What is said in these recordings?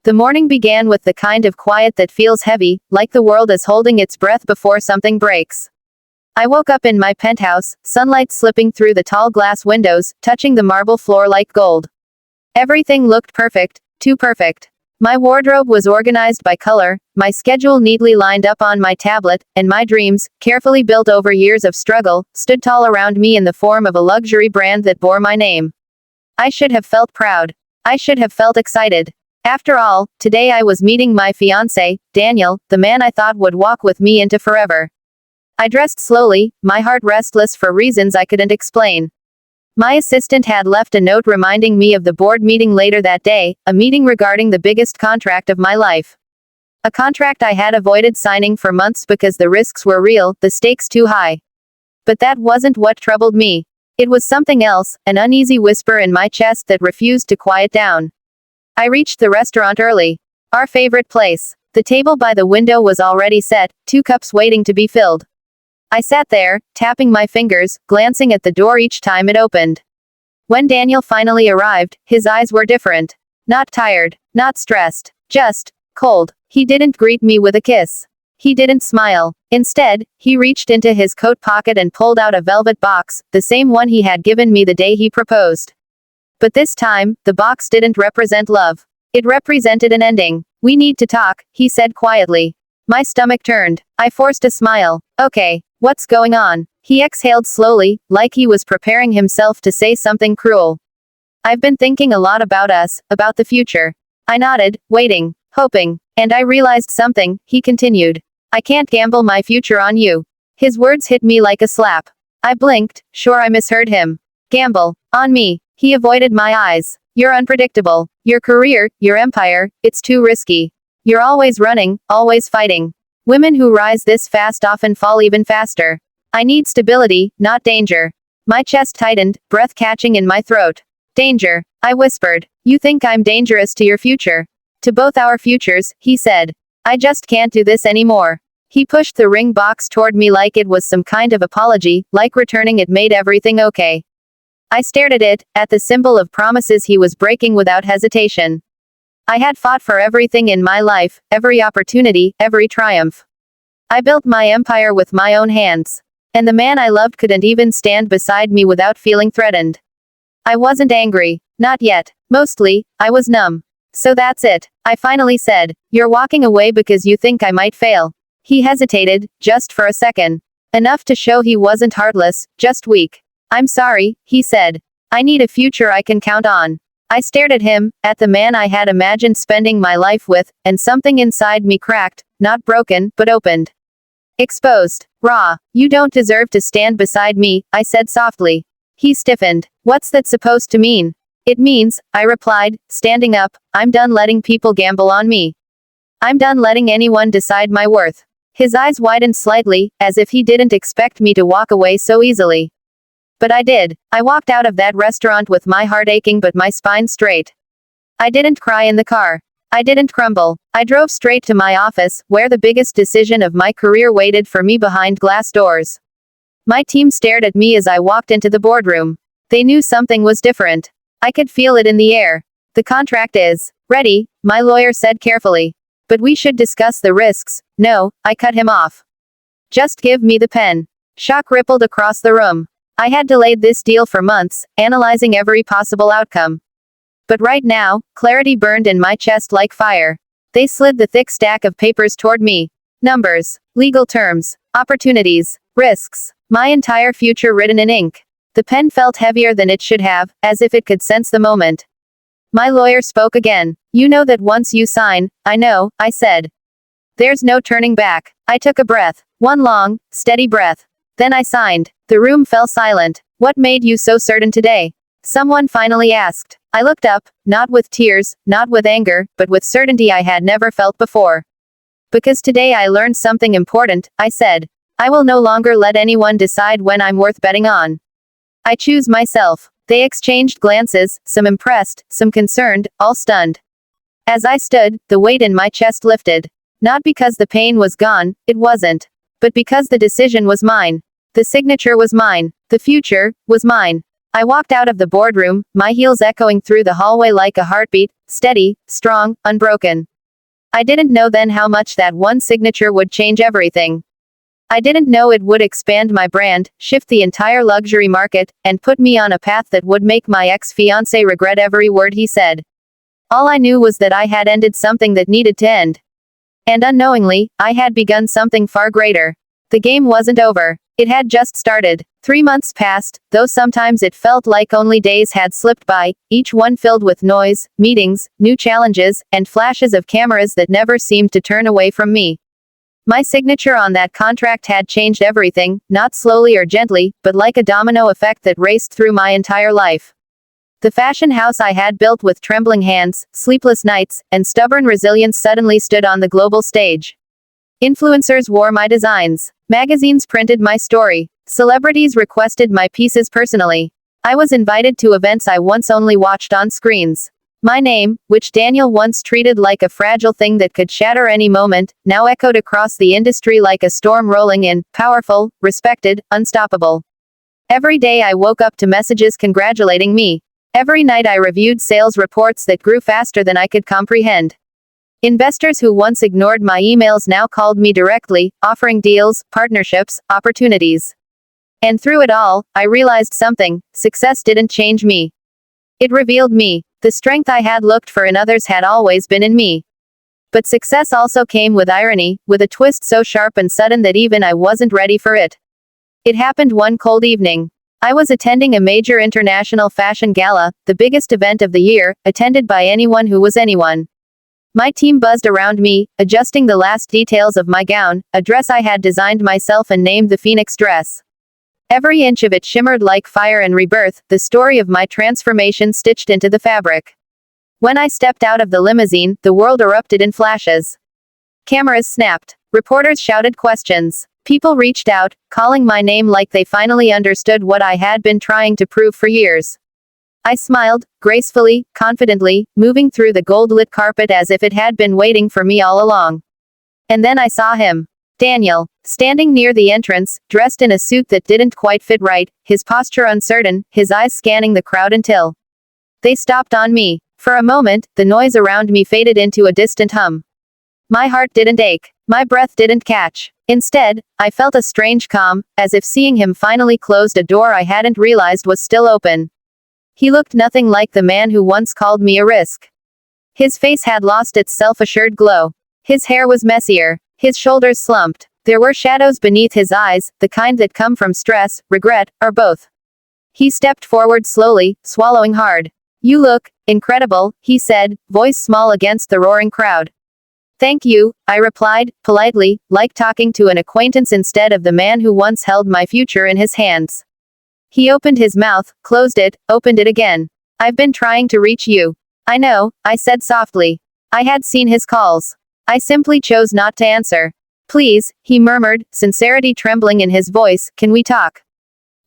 The morning began with the kind of quiet that feels heavy, like the world is holding its breath before something breaks. I woke up in my penthouse, sunlight slipping through the tall glass windows, touching the marble floor like gold. Everything looked perfect, too perfect. My wardrobe was organized by color, my schedule neatly lined up on my tablet, and my dreams, carefully built over years of struggle, stood tall around me in the form of a luxury brand that bore my name. I should have felt proud. I should have felt excited. After all, today I was meeting my fiancé, Daniel, the man I thought would walk with me into forever. I dressed slowly, my heart restless for reasons I couldn't explain. My assistant had left a note reminding me of the board meeting later that day, a meeting regarding the biggest contract of my life. A contract I had avoided signing for months because the risks were real, the stakes too high. But that wasn't what troubled me. It was something else, an uneasy whisper in my chest that refused to quiet down. I reached the restaurant early. Our favorite place. The table by the window was already set, 2 cups waiting to be filled. I sat there, tapping my fingers, glancing at the door each time it opened. When Daniel finally arrived, his eyes were different. Not tired, not stressed, just cold. He didn't greet me with a kiss. He didn't smile. Instead, he reached into his coat pocket and pulled out a velvet box, the same one he had given me the day he proposed. But this time, the box didn't represent love. It represented an ending. "We need to talk," he said quietly. My stomach turned. I forced a smile. "Okay. What's going on?" He exhaled slowly, like he was preparing himself to say something cruel. "I've been thinking a lot about us, about the future." I nodded, waiting, hoping. "And I realized something," he continued. "I can't gamble my future on you." His words hit me like a slap. I blinked, sure I misheard him. Gamble. On me. He avoided my eyes. "You're unpredictable. Your career, your empire, it's too risky. You're always running, always fighting. Women who rise this fast often fall even faster. I need stability, not danger." My chest tightened, breath catching in my throat. "Danger," I whispered. "You think I'm dangerous to your future?" "To both our futures," he said. "I just can't do this anymore." He pushed the ring box toward me like it was some kind of apology, like returning it made everything okay. I stared at it, at the symbol of promises he was breaking without hesitation. I had fought for everything in my life, every opportunity, every triumph. I built my empire with my own hands. And the man I loved couldn't even stand beside me without feeling threatened. I wasn't angry. Not yet. Mostly, I was numb. "So that's it," I finally said. "You're walking away because you think I might fail." He hesitated, just for a second. Enough to show he wasn't heartless, just weak. "I'm sorry," he said. "I need a future I can count on." I stared at him, at the man I had imagined spending my life with, and something inside me cracked, not broken, but opened. Exposed. Raw. "You don't deserve to stand beside me," I said softly. He stiffened. "What's that supposed to mean?" "It means," I replied, standing up, "I'm done letting people gamble on me. I'm done letting anyone decide my worth." His eyes widened slightly, as if he didn't expect me to walk away so easily. But I did. I walked out of that restaurant with my heart aching but my spine straight. I didn't cry in the car. I didn't crumble. I drove straight to my office, where the biggest decision of my career waited for me behind glass doors. My team stared at me as I walked into the boardroom. They knew something was different. I could feel it in the air. "The contract is ready," my lawyer said carefully. "But we should discuss the risks." "No," I cut him off. "Just give me the pen." Shock rippled across the room. I had delayed this deal for months, analyzing every possible outcome. But right now, clarity burned in my chest like fire. They slid the thick stack of papers toward me. Numbers, legal terms, opportunities, risks, my entire future written in ink. The pen felt heavier than it should have, as if it could sense the moment. My lawyer spoke again. "You know that once you sign." "I know," I said. "There's no turning back." I took a breath. One long, steady breath. Then I signed. The room fell silent. "What made you so certain today?" Someone finally asked. I looked up, not with tears, not with anger, but with certainty I had never felt before. "Because today I learned something important," I said. "I will no longer let anyone decide when I'm worth betting on. I choose myself." They exchanged glances, some impressed, some concerned, all stunned. As I stood, the weight in my chest lifted. Not because the pain was gone, it wasn't. But because the decision was mine. The signature was mine. The future was mine. I walked out of the boardroom, my heels echoing through the hallway like a heartbeat, steady, strong, unbroken. I didn't know then how much that one signature would change everything. I didn't know it would expand my brand, shift the entire luxury market, and put me on a path that would make my ex-fiancé regret every word he said. All I knew was that I had ended something that needed to end. And unknowingly, I had begun something far greater. The game wasn't over. It had just started. 3 months passed, though sometimes it felt like only days had slipped by, each one filled with noise, meetings, new challenges, and flashes of cameras that never seemed to turn away from me. My signature on that contract had changed everything, not slowly or gently, but like a domino effect that raced through my entire life. The fashion house I had built with trembling hands, sleepless nights, and stubborn resilience suddenly stood on the global stage. Influencers wore my designs. Magazines printed my story. Celebrities requested my pieces personally. I was invited to events I once only watched on screens. My name, which Daniel once treated like a fragile thing that could shatter any moment, now echoed across the industry like a storm rolling in, powerful, respected, unstoppable. Every day I woke up to messages congratulating me. Every night I reviewed sales reports that grew faster than I could comprehend. Investors who once ignored my emails now called me directly, offering deals, partnerships, opportunities. And through it all, I realized something: success didn't change me. It revealed me. The strength I had looked for in others had always been in me. But success also came with irony, with a twist so sharp and sudden that even I wasn't ready for it. It happened one cold evening. I was attending a major international fashion gala, the biggest event of the year, attended by anyone who was anyone. My team buzzed around me, adjusting the last details of my gown, a dress I had designed myself and named the Phoenix dress. Every inch of it shimmered like fire and rebirth, the story of my transformation stitched into the fabric. When I stepped out of the limousine, the world erupted in flashes. Cameras snapped. Reporters shouted questions. People reached out, calling my name like they finally understood what I had been trying to prove for years. I smiled, gracefully, confidently, moving through the gold-lit carpet as if it had been waiting for me all along. And then I saw him. Daniel, standing near the entrance, dressed in a suit that didn't quite fit right, his posture uncertain, his eyes scanning the crowd until they stopped on me. For a moment, the noise around me faded into a distant hum. My heart didn't ache. My breath didn't catch. Instead, I felt a strange calm, as if seeing him finally closed a door I hadn't realized was still open. He looked nothing like the man who once called me a risk. His face had lost its self-assured glow. His hair was messier. His shoulders slumped. There were shadows beneath his eyes, the kind that come from stress, regret, or both. He stepped forward slowly, swallowing hard. "You look incredible," he said, voice small against the roaring crowd. "Thank you," I replied, politely, like talking to an acquaintance instead of the man who once held my future in his hands. He opened his mouth, closed it, opened it again. "I've been trying to reach you." "I know," I said softly. I had seen his calls. I simply chose not to answer. "Please," he murmured, sincerity trembling in his voice, "can we talk?"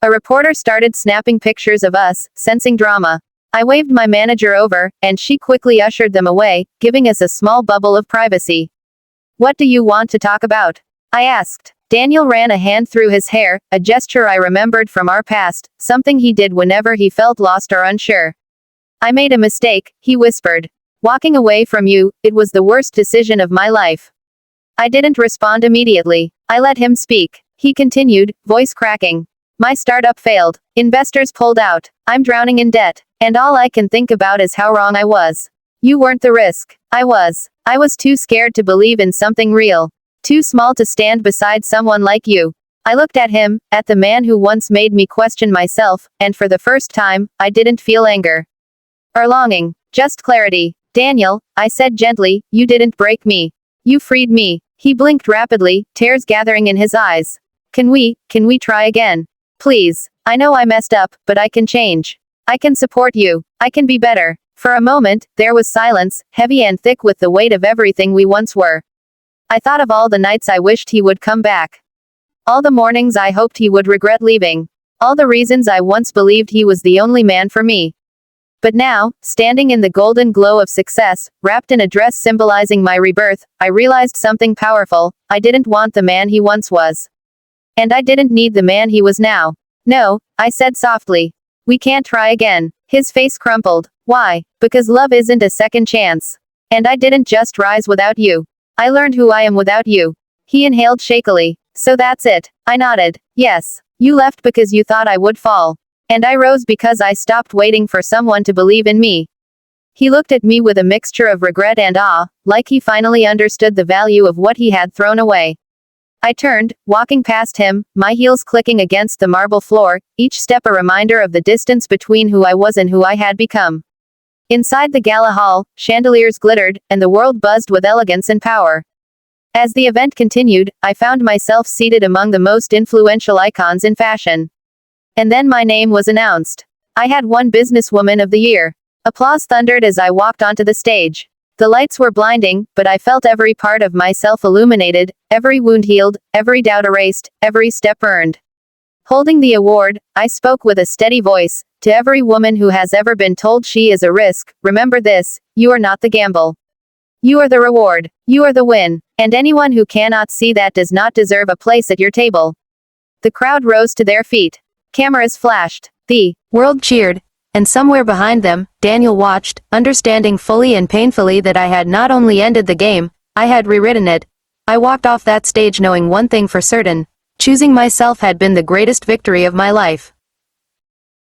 A reporter started snapping pictures of us, sensing drama. I waved my manager over, and she quickly ushered them away, giving us a small bubble of privacy. "What do you want to talk about?" I asked. Daniel ran a hand through his hair, a gesture I remembered from our past, something he did whenever he felt lost or unsure. "I made a mistake," he whispered. "Walking away from you, it was the worst decision of my life." I didn't respond immediately. I let him speak. He continued, voice cracking. "My startup failed. Investors pulled out. I'm drowning in debt. And all I can think about is how wrong I was. You weren't the risk. I was. I was too scared to believe in something real. Too small to stand beside someone like you." I looked at him, at the man who once made me question myself, and for the first time, I didn't feel anger or longing. Just clarity. "Daniel," I said gently, "you didn't break me. You freed me." He blinked rapidly, tears gathering in his eyes. Can we try again? Please. I know I messed up, but I can change. I can support you. I can be better." For a moment, there was silence, heavy and thick with the weight of everything we once were. I thought of all the nights I wished he would come back. All the mornings I hoped he would regret leaving. All the reasons I once believed he was the only man for me. But now, standing in the golden glow of success, wrapped in a dress symbolizing my rebirth, I realized something powerful. I didn't want the man he once was. And I didn't need the man he was now. "No," I said softly. We can't try again. His face crumpled. Why? Because love isn't a second chance. And I didn't just rise without you. I learned who I am without you. He inhaled shakily. So that's it. I nodded. Yes. You left because you thought I would fall. And I rose because I stopped waiting for someone to believe in me. He looked at me with a mixture of regret and awe, like he finally understood the value of what he had thrown away. I turned, walking past him, my heels clicking against the marble floor, each step a reminder of the distance between who I was and who I had become. Inside the gala hall, chandeliers glittered, and the world buzzed with elegance and power. As the event continued, I found myself seated among the most influential icons in fashion. And then my name was announced. I had won Businesswoman of the Year. Applause thundered as I walked onto the stage. The lights were blinding, but I felt every part of myself illuminated, every wound healed, every doubt erased, every step earned. Holding the award, I spoke with a steady voice. To every woman who has ever been told she is a risk, remember this: you are not the gamble. You are the reward. You are the win. And anyone who cannot see that does not deserve a place at your table. The crowd rose to their feet. Cameras flashed. The world cheered. And somewhere behind them, Daniel watched, understanding fully and painfully that I had not only ended the game, I had rewritten it. I walked off that stage knowing one thing for certain: choosing myself had been the greatest victory of my life.